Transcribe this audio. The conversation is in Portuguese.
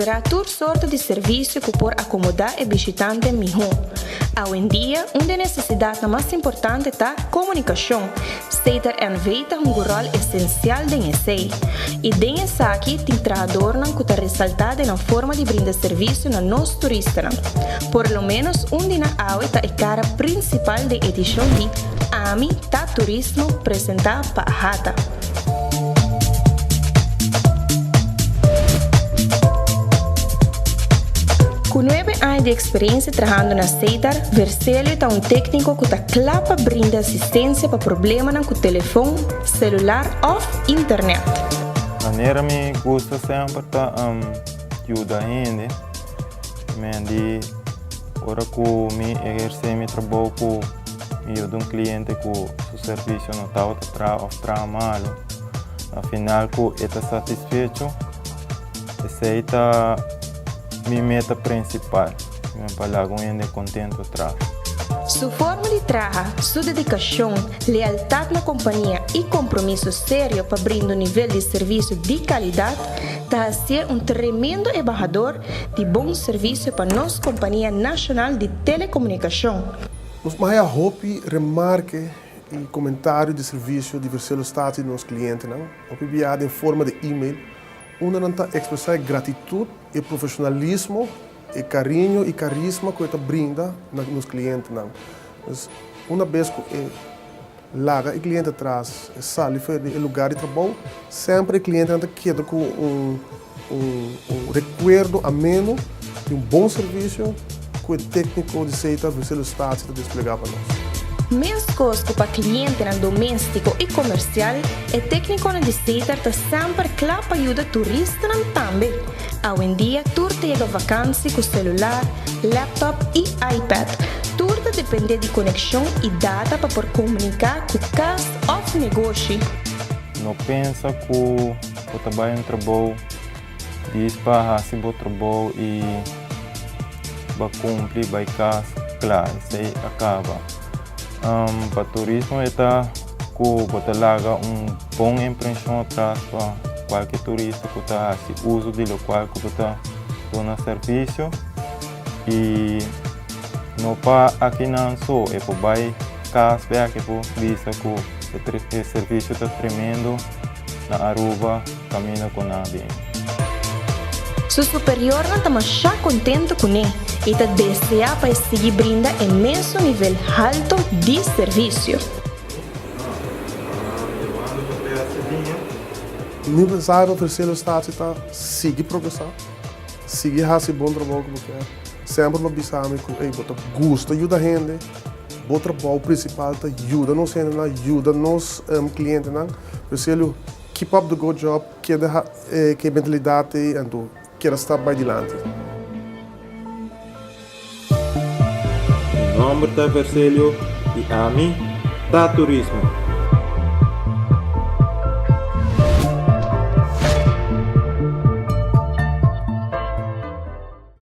liberar toda sorte de serviço que por acomodar o visitante melhor. Hoje em dia, uma das necessidades mais importantes é a comunicação. Seita enveita um rol essencial de esse. E desse aqui tem trabalhador que está ressaltado na forma de brindar serviço na nossos turistas. Por lo menos, dia hoje é a cara principal da edição de AMI Ta Turismo apresentada para a Hata. Com 9 anos de experiência trabalhando na Seitar, Vercelio é um técnico que está claro para brindar assistência para problemas com o telefone, celular ou internet. A maneira me gusta sempre tá ajudar a gente, mas ora que me exercer meu trabalho com um cliente que o serviço não está mal, afinal que está satisfeito, essa é minha meta principal, minha palavra é contente atrás. Sua forma de trabalhar, sua dedicação, lealdade na companhia e compromisso sério para brindar um nível de serviço de qualidade está a ser um tremendo embajador de bom serviço para nossa Companhia Nacional de Telecomunicação. Nos mais roupa, remarque e comentário de serviço de Vercelio Stati dos nossos clientes, não? Enviado em forma de e-mail, onde não está expressar gratidão e profissionalismo e carinho e carisma que está brinda nos clientes, não? Mas uma vez que larga o cliente atrás, sai do lugar de trabalho, sempre o cliente anda queda com um recuerdo ameno de um bom serviço que o técnico de Seita Vercelio Stati está desplegar para nós. Mesmo coisa para cliente doméstico e comercial, o técnico de Seita está sempre claro para ajudar turistas também. Hoje em dia, tudo chega vacância com celular, laptop e iPad. Tudo depende de conexão e data para poder comunicar com casa ou negócio. Não pensa que o trabalho diz para fazer o trabalho e vai cumprir, vai casa, claro, isso aí acaba. Para turismo é que você larga bom impressão atrás para qualquer turista que está fazendo uso do local que está dando serviço e não para aqui não só é para vai casa ver que vista que o serviço está tremendo na Aruba caminha com a bem. Seu superior não está mais contente com ele e está deseando para seguir brindar o mesmo nível alto de serviço. Meu pensar para Vercelio Stati está seguir progressar, seguir fazer bom trabalho como quer. Sempre não pensamos que você gosta de ajudar a gente, o trabalho principal está ajuda nos ajuda nos clientes. Vercelio, keep up the good job, que mentalidade então quer estar mais adiante. Em nome da Vercelio e AMI Ta Turismo.